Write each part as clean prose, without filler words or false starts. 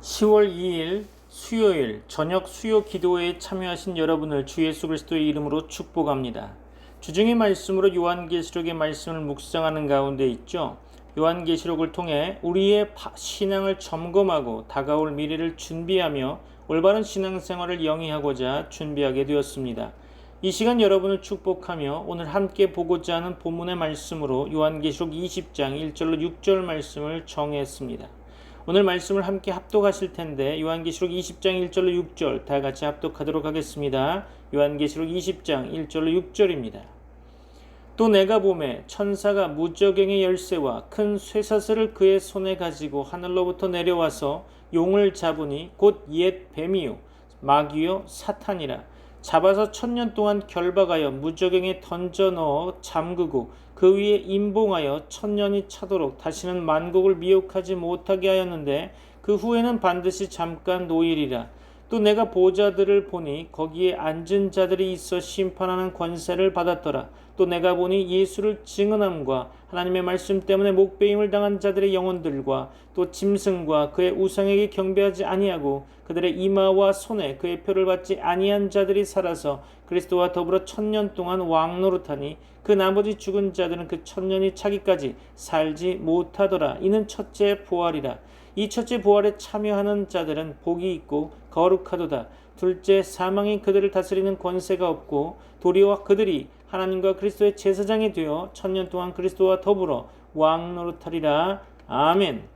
10월 2일 수요일 저녁 수요 기도회에 참여하신 여러분을 주 예수 그리스도의 이름으로 축복합니다. 주중의 말씀으로 요한계시록의 말씀을 묵상하는 가운데 있죠. 요한계시록을 통해 우리의 신앙을 점검하고 다가올 미래를 준비하며 올바른 신앙생활을 영위하고자 준비하게 되었습니다. 이 시간 여러분을 축복하며 오늘 함께 보고자 하는 본문의 말씀으로 요한계시록 20장 1절로 6절 말씀을 정했습니다. 오늘 말씀을 함께 합독하실 텐데 요한계시록 20장 1절로 6절 다 같이 합독하도록 하겠습니다. 요한계시록 20장 1절로 6절입니다. 또 내가 보매 천사가 무저갱의 열쇠와 큰 쇠사슬을 그의 손에 가지고 하늘로부터 내려와서 용을 잡으니 곧 옛 뱀이요 마귀요 사탄이라. 잡아서 1000년 동안 결박하여 무저갱에 던져 넣어 잠그고 그 위에 임봉하여 1000년이 차도록 다시는 만국을 미혹하지 못하게 하였는데 그 후에는 반드시 잠깐 노일이라. 또 내가 보좌들을 보니 거기에 앉은 자들이 있어 심판하는 권세를 받았더라. 또 내가 보니 예수를 증언함과 하나님의 말씀 때문에 목배임을 당한 자들의 영혼들과 또 짐승과 그의 우상에게 경배하지 아니하고 그들의 이마와 손에 그의 표를 받지 아니한 자들이 살아서 그리스도와 더불어 1000년 동안 왕노릇하니 그 나머지 죽은 자들은 그 1000년이 차기까지 살지 못하더라. 이는 첫째 부활이라. 이 첫째 부활에 참여하는 자들은 복이 있고 거룩하도다. 둘째 사망이 그들을 다스리는 권세가 없고 도리어 그들이 하나님과 그리스도의 제사장이 되어 1000년 동안 그리스도와 더불어 왕노릇하리라. 아멘.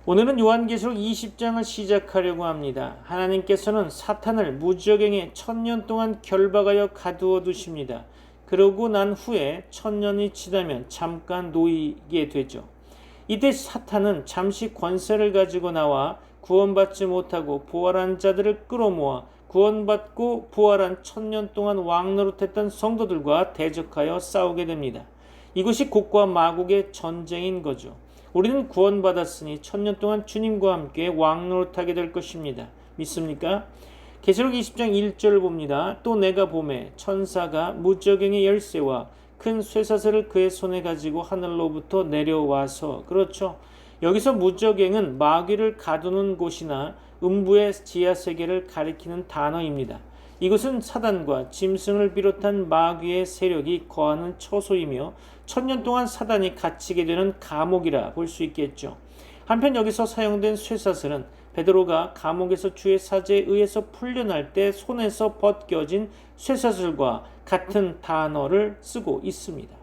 오늘은 요한계시록 20장을 시작하려고 합니다. 하나님께서는 사탄을 무저갱에 1000년 동안 결박하여 가두어 두십니다. 그러고 난 후에 1000년이 지나면 잠깐 놓이게 되죠. 이때 사탄은 잠시 권세를 가지고 나와 구원받지 못하고 부활한 자들을 끌어모아 구원받고 부활한 1000년 동안 왕노릇했던 성도들과 대적하여 싸우게 됩니다. 이것이 곡과 마곡의 전쟁인 거죠. 우리는 구원받았으니 1000년 동안 주님과 함께 왕노릇하게 될 것입니다. 믿습니까? 계시록 20장 1절을 봅니다. 또 내가 보매 천사가 무저갱의 열쇠와 큰 쇠사슬을 그의 손에 가지고 하늘로부터 내려와서, 그렇죠. 여기서 무저갱은 마귀를 가두는 곳이나 음부의 지하세계를 가리키는 단어입니다. 이것은 사단과 짐승을 비롯한 마귀의 세력이 거하는 처소이며 1000년 동안 사단이 갇히게 되는 감옥이라 볼 수 있겠죠. 한편 여기서 사용된 쇠사슬은 베드로가 감옥에서 주의 사제에 의해서 풀려날 때 손에서 벗겨진 쇠사슬과 같은 단어를 쓰고 있습니다.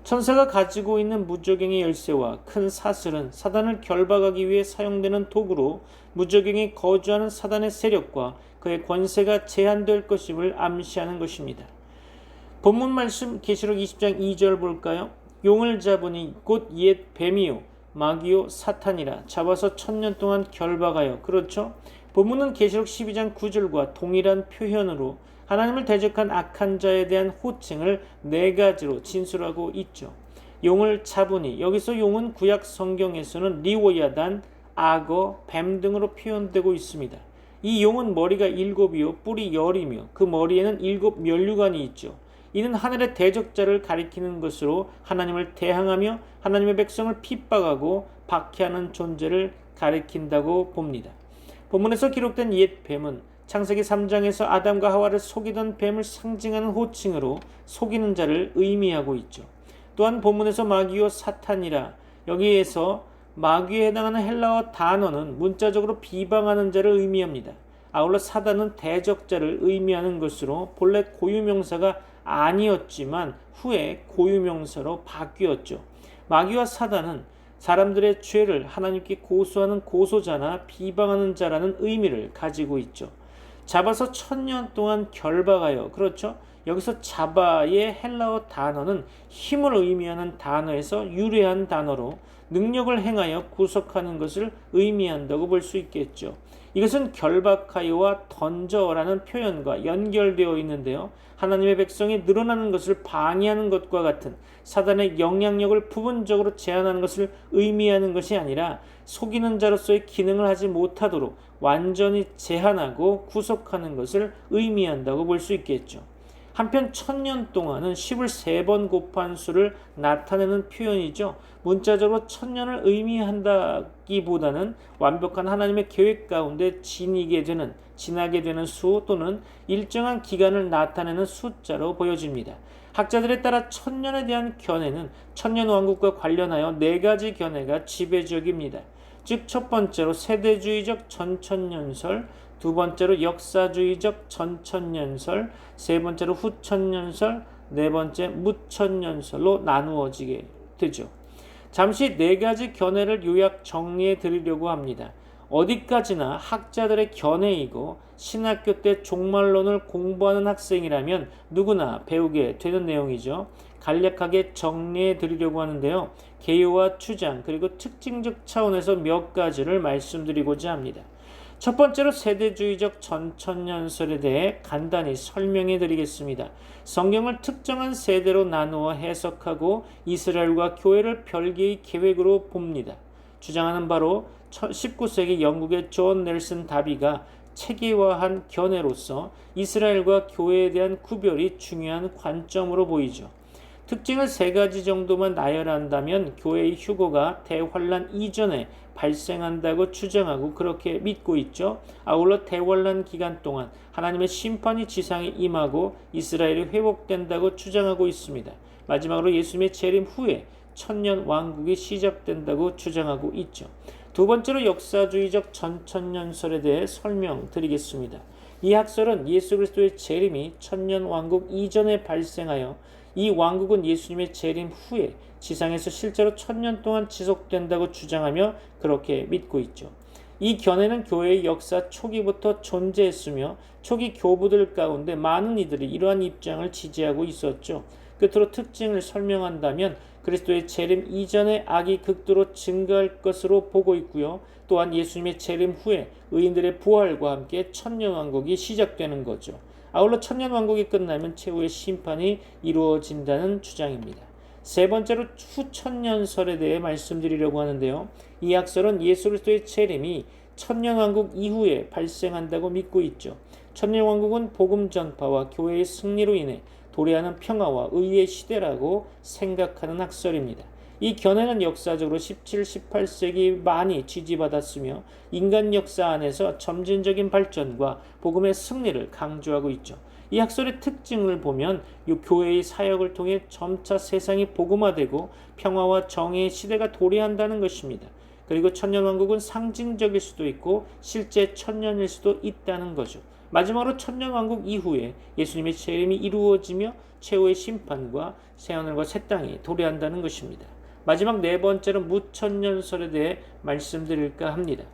천사가 가지고 있는 무저갱의 열쇠와 큰 사슬은 사단을 결박하기 위해 사용되는 도구로 무저갱에 거주하는 사단의 세력과 그의 권세가 제한될 것임을 암시하는 것입니다. 본문 말씀 계시록 20장 2절 볼까요? 용을 잡으니 곧 옛 뱀이요 마귀요 사탄이라. 잡아서 1000년 동안 결박하여. 그렇죠? 본문은 계시록 12장 9절과 동일한 표현으로 하나님을 대적한 악한 자에 대한 호칭을 4가지로 진술하고 있죠. 용을 잡으니, 여기서 용은 구약 성경에서는 리오야단, 악어, 뱀 등으로 표현되고 있습니다. 이 용은 머리가 7이요 뿔이 10이며 그 머리에는 7 면류관이 있죠. 이는 하늘의 대적자를 가리키는 것으로 하나님을 대항하며 하나님의 백성을 핍박하고 박해하는 존재를 가리킨다고 봅니다. 본문에서 기록된 옛 뱀은 창세기 3장에서 아담과 하와를 속이던 뱀을 상징하는 호칭으로 속이는 자를 의미하고 있죠. 또한 본문에서 마귀요 사탄이라, 여기에서 마귀에 해당하는 헬라어 단어는 문자적으로 비방하는 자를 의미합니다. 아울러 사단은 대적자를 의미하는 것으로 본래 고유명사가 아니었지만 후에 고유명사로 바뀌었죠. 마귀와 사단은 사람들의 죄를 하나님께 고소하는 고소자나 비방하는 자라는 의미를 가지고 있죠. 잡아서 1000년 동안 결박하여, 그렇죠? 여기서 잡아의 헬라어 단어는 힘을 의미하는 단어에서 유래한 단어로 능력을 행하여 구속하는 것을 의미한다고 볼 수 있겠죠. 이것은 결박하여와 던져라는 표현과 연결되어 있는데요. 하나님의 백성이 늘어나는 것을 방해하는 것과 같은 사단의 영향력을 부분적으로 제한하는 것을 의미하는 것이 아니라 속이는 자로서의 기능을 하지 못하도록 완전히 제한하고 구속하는 것을 의미한다고 볼 수 있겠죠. 한편 1000년 동안은 10을 3번 곱한 수를 나타내는 표현이죠. 문자적으로 1000년을 의미한다기보다는 완벽한 하나님의 계획 가운데 지나게 되는 수 또는 일정한 기간을 나타내는 숫자로 보여집니다. 학자들에 따라 1000년에 대한 견해는 천년왕국과 관련하여 4가지 견해가 지배적입니다. 즉 첫 번째로 세대주의적 전천년설, 두 번째로 역사주의적 전천년설, 세 번째로 후천년설, 네 번째 무천년설로 나누어지게 되죠. 잠시 4가지 견해를 요약 정리해 드리려고 합니다. 어디까지나 학자들의 견해이고 신학교 때 종말론을 공부하는 학생이라면 누구나 배우게 되는 내용이죠. 간략하게 정리해 드리려고 하는데요. 개요와 추장 그리고 특징적 차원에서 몇 가지를 말씀드리고자 합니다. 첫 번째로 세대주의적 전천년설에 대해 간단히 설명해 드리겠습니다. 성경을 특정한 세대로 나누어 해석하고 이스라엘과 교회를 별개의 계획으로 봅니다. 주장하는 바로 19세기 영국의 존 넬슨 다비가 체계화한 견해로서 이스라엘과 교회에 대한 구별이 중요한 관점으로 보이죠. 특징을 3가지 정도만 나열한다면 교회의 휴거가 대환란 이전에 발생한다고 주장하고 그렇게 믿고 있죠. 아울러 대환란 기간 동안 하나님의 심판이 지상에 임하고 이스라엘이 회복된다고 주장하고 있습니다. 마지막으로 예수님의 재림 후에 천년 왕국이 시작된다고 주장하고 있죠. 두 번째로 역사주의적 전천년설에 대해 설명드리겠습니다. 이 학설은 예수 그리스도의 재림이 천년 왕국 이전에 발생하여 이 왕국은 예수님의 재림 후에 지상에서 실제로 1000년 동안 지속된다고 주장하며 그렇게 믿고 있죠. 이 견해는 교회의 역사 초기부터 존재했으며 초기 교부들 가운데 많은 이들이 이러한 입장을 지지하고 있었죠. 끝으로 특징을 설명한다면 그리스도의 재림 이전에 악이 극도로 증가할 것으로 보고 있고요. 또한 예수님의 재림 후에 의인들의 부활과 함께 천년왕국이 시작되는 거죠. 아울러 천년왕국이 끝나면 최후의 심판이 이루어진다는 주장입니다. 세 번째로 후천년설에 대해 말씀드리려고 하는데요. 이 학설은 예수 그리스도의 재림이 천년왕국 이후에 발생한다고 믿고 있죠. 천년왕국은 복음 전파와 교회의 승리로 인해 도래하는 평화와 의의 시대라고 생각하는 학설입니다. 이 견해는 역사적으로 17, 18세기 많이 지지받았으며 인간 역사 안에서 점진적인 발전과 복음의 승리를 강조하고 있죠. 이 학설의 특징을 보면 이 교회의 사역을 통해 점차 세상이 복음화되고 평화와 정의의 시대가 도래한다는 것입니다. 그리고 천년왕국은 상징적일 수도 있고 실제 천년일 수도 있다는 거죠. 마지막으로 천년왕국 이후에 예수님의 재림이 이루어지며 최후의 심판과 새하늘과 새 땅이 도래한다는 것입니다. 마지막 4번째로 무천년설에 대해 말씀드릴까 합니다.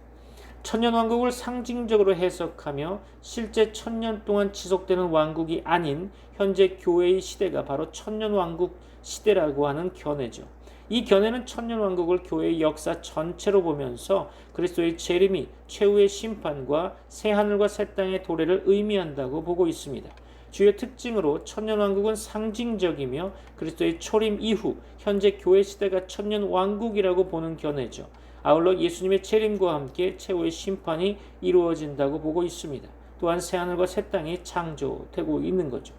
천년왕국을 상징적으로 해석하며 실제 1000년 동안 지속되는 왕국이 아닌 현재 교회의 시대가 바로 천년왕국 시대라고 하는 견해죠. 이 견해는 천년왕국을 교회의 역사 전체로 보면서 그리스도의 재림이 최후의 심판과 새하늘과 새 땅의 도래를 의미한다고 보고 있습니다. 주요 특징으로 천년왕국은 상징적이며 그리스도의 초림 이후 현재 교회 시대가 천년왕국이라고 보는 견해죠. 아울러 예수님의 재림과 함께 최후의 심판이 이루어진다고 보고 있습니다. 또한 새하늘과 새 땅이 창조되고 있는 거죠.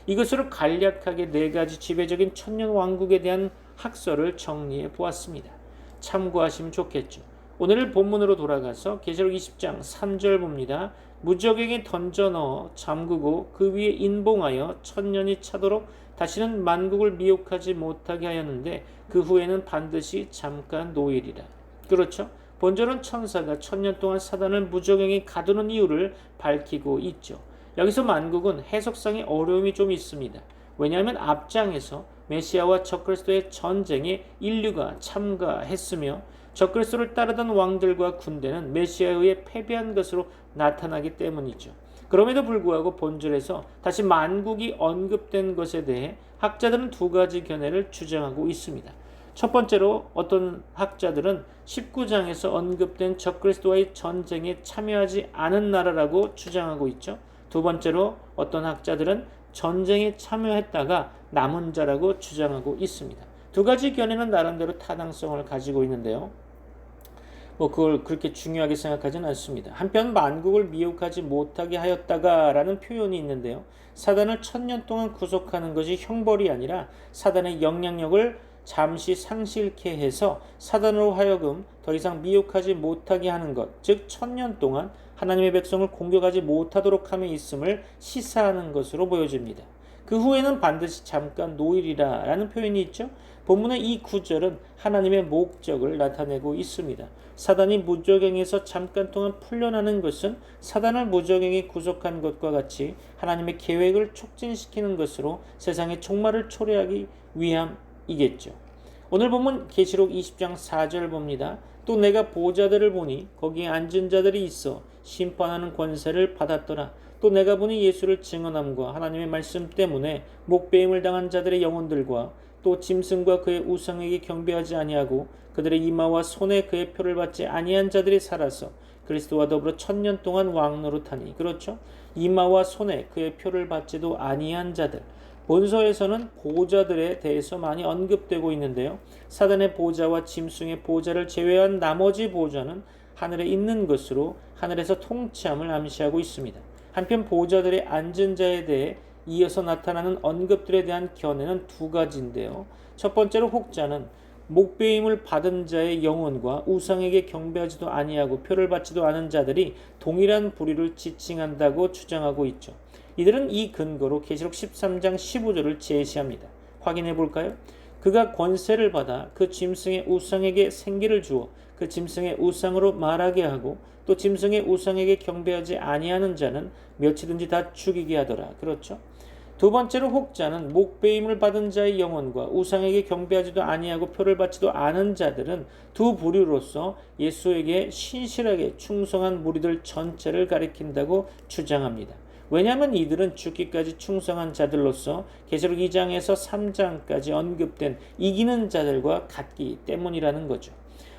이것으로 간략하게 4가지 지배적인 천년왕국에 대한 학설을 정리해 보았습니다. 참고하시면 좋겠죠. 오늘 본문으로 돌아가서 계시록 20장 3절 봅니다. 무적에게 던져 넣어 잠그고 그 위에 인봉하여 1000년이 차도록 다시는 만국을 미혹하지 못하게 하였는데 그 후에는 반드시 잠깐 노일이라. 그렇죠? 본절은 천사가 1000년 동안 사단을 무적행에 가두는 이유를 밝히고 있죠. 여기서 만국은 해석상의 어려움이 좀 있습니다. 왜냐하면 앞장에서 메시아와 적그리스도의 전쟁에 인류가 참가했으며 적그리스도를 따르던 왕들과 군대는 메시아에 의해 패배한 것으로 나타나기 때문이죠. 그럼에도 불구하고 본절에서 다시 만국이 언급된 것에 대해 학자들은 2가지 견해를 주장하고 있습니다. 첫 번째로 어떤 학자들은 19장에서 언급된 적그리스도와의 전쟁에 참여하지 않은 나라라고 주장하고 있죠. 두 번째로 어떤 학자들은 전쟁에 참여했다가 남은 자라고 주장하고 있습니다. 2가지 견해는 나름대로 타당성을 가지고 있는데요. 그걸 그렇게 중요하게 생각하지는 않습니다. 한편 만국을 미혹하지 못하게 하였다가라는 표현이 있는데요. 사단을 1000년 동안 구속하는 것이 형벌이 아니라 사단의 영향력을 잠시 상실케 해서 사단으로 하여금 더 이상 미혹하지 못하게 하는 것, 즉 1000년 동안 하나님의 백성을 공격하지 못하도록 함에 있음을 시사하는 것으로 보여집니다. 그 후에는 반드시 잠깐 노일이라 라는 표현이 있죠. 본문의 이 구절은 하나님의 목적을 나타내고 있습니다. 사단이 무적행에서 잠깐 동안 풀려나는 것은 사단을 무적행이 구속한 것과 같이 하나님의 계획을 촉진시키는 것으로 세상의 종말을 초래하기 위함이겠죠. 오늘 본문 계시록 20장 4절 봅니다. 또 내가 보좌들을 보니 거기에 앉은 자들이 있어 심판하는 권세를 받았더라. 또 내가 보니 예수를 증언함과 하나님의 말씀 때문에 목배임을 당한 자들의 영혼들과 또 짐승과 그의 우상에게 경배하지 아니하고 그들의 이마와 손에 그의 표를 받지 아니한 자들이 살아서 그리스도와 더불어 1000년 동안 왕노릇하니. 그렇죠? 이마와 손에 그의 표를 받지도 아니한 자들. 본서에서는 보좌들에 대해서 많이 언급되고 있는데요. 사단의 보좌와 짐승의 보좌를 제외한 나머지 보좌는 하늘에 있는 것으로 하늘에서 통치함을 암시하고 있습니다. 한편 보좌들의 앉은 자에 대해 이어서 나타나는 언급들에 대한 견해는 두 가지인데요. 첫 번째로 혹자는 목배임을 받은 자의 영혼과 우상에게 경배하지도 아니하고 표를 받지도 않은 자들이 동일한 부류를 지칭한다고 주장하고 있죠. 이들은 이 근거로 계시록 13장 15절을 제시합니다. 확인해 볼까요? 그가 권세를 받아 그 짐승의 우상에게 생기를 주어 그 짐승의 우상으로 말하게 하고 또 짐승의 우상에게 경배하지 아니하는 자는 몇이든지 다 죽이게 하더라. 그렇죠? 두 번째로 혹자는 목배임을 받은 자의 영혼과 우상에게 경배하지도 아니하고 표를 받지도 않은 자들은 두 부류로서 예수에게 신실하게 충성한 무리들 전체를 가리킨다고 주장합니다. 왜냐하면 이들은 죽기까지 충성한 자들로서 계시록 2장에서 3장까지 언급된 이기는 자들과 같기 때문이라는 거죠.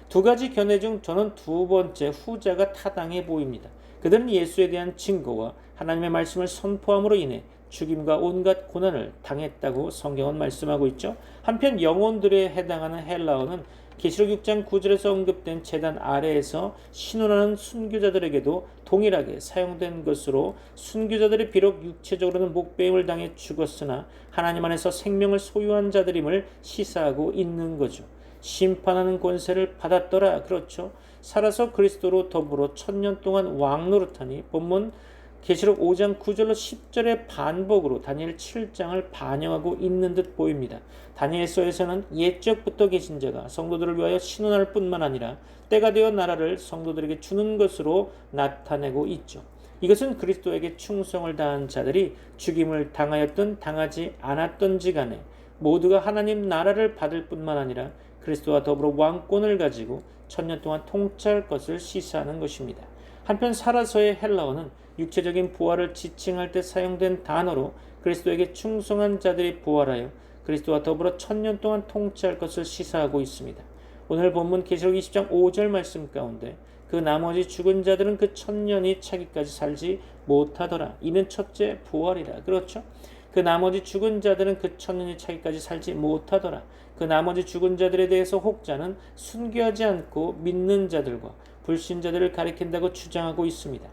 두 가지 견해 중 저는 두 번째 후자가 타당해 보입니다. 그들은 예수에 대한 증거와 하나님의 말씀을 선포함으로 인해 죽임과 온갖 고난을 당했다고 성경은 말씀하고 있죠. 한편 영혼들에 해당하는 헬라어는 계시록 6장 9절에서 언급된 제단 아래에서 신원하는 순교자들에게도 동일하게 사용된 것으로 순교자들이 비록 육체적으로는 목배임을 당해 죽었으나 하나님 안에서 생명을 소유한 자들임을 시사하고 있는 거죠. 심판하는 권세를 받았더라. 그렇죠. 살아서 그리스도로 더불어 1000년 동안 왕노릇하니 본문 계시록 5장 9절로 10절의 반복으로 다니엘 7장을 반영하고 있는 듯 보입니다. 다니엘서에서는 옛적부터 계신 자가 성도들을 위하여 신원할 뿐만 아니라 때가 되어 나라를 성도들에게 주는 것으로 나타내고 있죠. 이것은 그리스도에게 충성을 다한 자들이 죽임을 당하였든 당하지 않았던지 간에 모두가 하나님 나라를 받을 뿐만 아니라 그리스도와 더불어 왕권을 가지고 1000년 동안 통치할 것을 시사하는 것입니다. 한편 살아서의 헬라어는 육체적인 부활을 지칭할 때 사용된 단어로 그리스도에게 충성한 자들이 부활하여 그리스도와 더불어 1000년 동안 통치할 것을 시사하고 있습니다. 오늘 본문 계시록 20장 5절 말씀 가운데 그 나머지 죽은 자들은 그 1000년이 차기까지 살지 못하더라. 이는 첫째 부활이라. 그렇죠? 그 나머지 죽은 자들은 그 1000년이 차기까지 살지 못하더라. 그 나머지 죽은 자들에 대해서 혹자는 순교하지 않고 믿는 자들과 불신자들을 가리킨다고 주장하고 있습니다.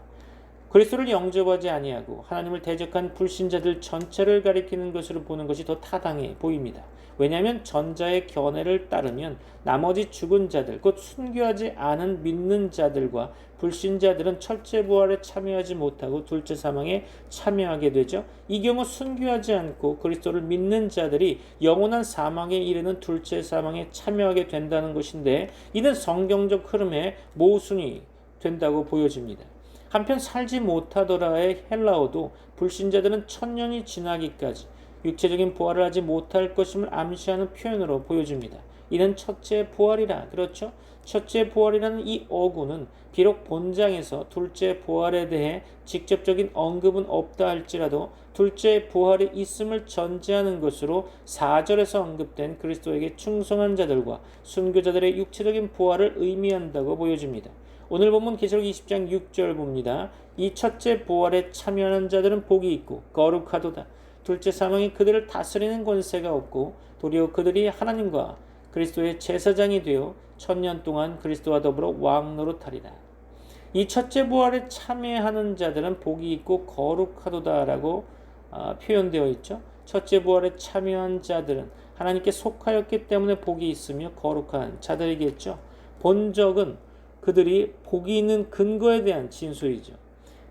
그리스도를 영접하지 아니하고 하나님을 대적한 불신자들 전체를 가리키는 것으로 보는 것이 더 타당해 보입니다. 왜냐하면 전자의 견해를 따르면 나머지 죽은 자들, 곧 순교하지 않은 믿는 자들과 불신자들은 첫째 부활에 참여하지 못하고 둘째 사망에 참여하게 되죠. 이 경우 순교하지 않고 그리스도를 믿는 자들이 영원한 사망에 이르는 둘째 사망에 참여하게 된다는 것인데 이는 성경적 흐름에 모순이 된다고 보여집니다. 한편 살지 못하더라의 헬라어도 불신자들은 1000년이 지나기까지 육체적인 부활을 하지 못할 것임을 암시하는 표현으로 보여집니다. 이는 첫째 부활이라. 그렇죠? 첫째 부활이라는 이 어구는 비록 본장에서 둘째 부활에 대해 직접적인 언급은 없다 할지라도 둘째 부활이 있음을 전제하는 것으로 4절에서 언급된 그리스도에게 충성한 자들과 순교자들의 육체적인 부활을 의미한다고 보여집니다. 오늘 본문 계시록 20장 6절 봅니다. 이 첫째 부활에 참여하는 자들은 복이 있고 거룩하도다. 둘째 사망이 그들을 다스리는 권세가 없고 도리어 그들이 하나님과 그리스도의 제사장이 되어 천년 동안 그리스도와 더불어 왕 노릇하리라. 이 첫째 부활에 참여하는 자들은 복이 있고 거룩하도다라고 표현되어 있죠. 첫째 부활에 참여한 자들은 하나님께 속하였기 때문에 복이 있으며 거룩한 자들이겠죠. 본적은 그들이 복이 있는 근거에 대한 진술이죠.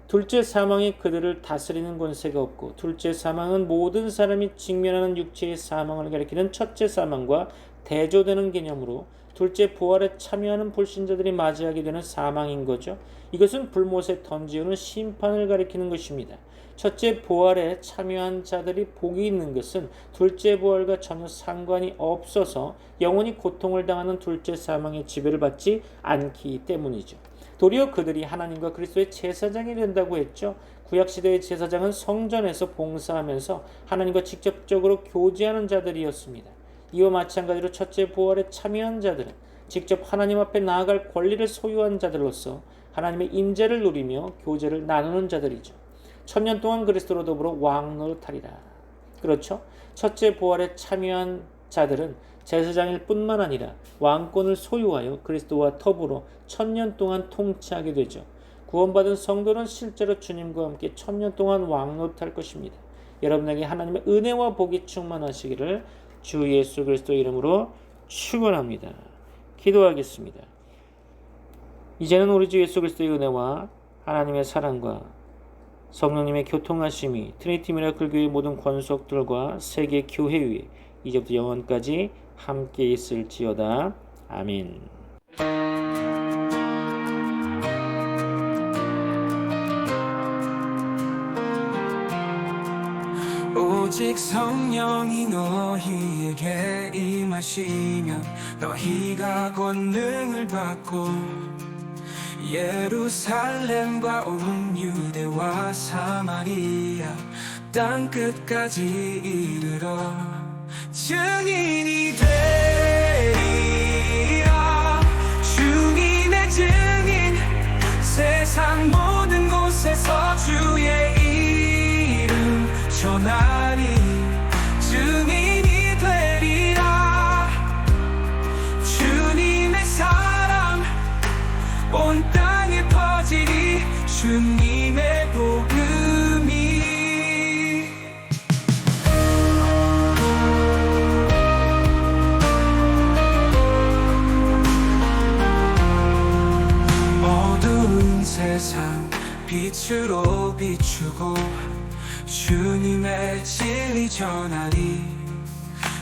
둘째 사망이 그들을 다스리는 권세가 없고, 둘째 사망은 모든 사람이 직면하는 육체의 사망을 가리키는 첫째 사망과 대조되는 개념으로 둘째 부활에 참여하는 불신자들이 맞이하게 되는 사망인 거죠. 이것은 불못에 던지우는 심판을 가리키는 것입니다. 첫째 부활에 참여한 자들이 복이 있는 것은 둘째 부활과 전혀 상관이 없어서 영원히 고통을 당하는 둘째 사망의 지배를 받지 않기 때문이죠. 도리어 그들이 하나님과 그리스도의 제사장이 된다고 했죠. 구약시대의 제사장은 성전에서 봉사하면서 하나님과 직접적으로 교제하는 자들이었습니다. 이와 마찬가지로 첫째 부활에 참여한 자들은 직접 하나님 앞에 나아갈 권리를 소유한 자들로서 하나님의 임재를 누리며 교제를 나누는 자들이죠. 천년 동안 그리스도로 더불어 왕 노릇하리라. 그렇죠? 첫째 부활에 참여한 자들은 제사장일 뿐만 아니라 왕권을 소유하여 그리스도와 더불어 천년 동안 통치하게 되죠. 구원받은 성도는 실제로 주님과 함께 천년 동안 왕 노릇할 것입니다. 여러분에게 하나님의 은혜와 복이 충만하시기를 주 예수 그리스도 이름으로 축원합니다. 기도하겠습니다. 이제는 우리 주 예수 그리스도의 은혜와 하나님의 사랑과 성령님의 교통하심이 트리니티 미라클 교회 모든 권속들과 세계 교회 위에 이제부터 영원까지 함께 있을지어다. 아멘. 오직 성령이 너희에게 임하시면 너희가 권능을 받고 예루살렘과 온 유대와 사마리아 땅 끝까지 이르러 증인이 되리라. 주님의 증인 세상 모든 곳에서 주의 이름 전하리. 증인이 되리라. 주님의 사랑 온 땅에 퍼지리. 주님의 복음이 어두운 세상 빛으로 비추고 주님의 진리 전하리.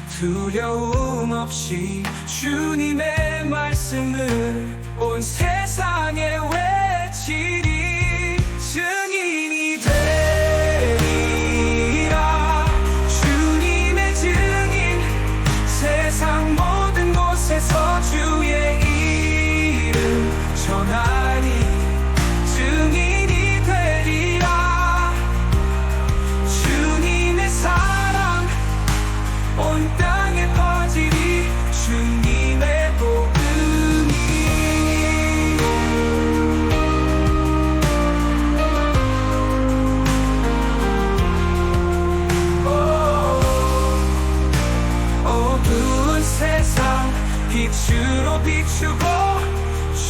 두려움 없이 주님의 말씀을 온 세상에 외치리. 증인이 되리라. 주님의 증인 세상 모든 곳에서 주의 이름 전하리. 증인이 되리라. 주님의 사랑 온 땅에 퍼지리. 주님의 복음이 어두운 세상 빛으로 비추고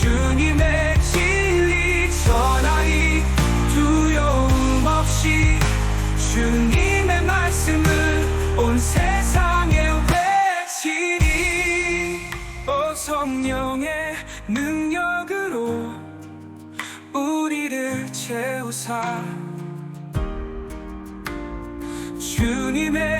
주님의 진리 전하리. 두려움 없이 주님의 말씀을 온 세상에 외치리. 성령의 능력으로 우리를 채우사 주님의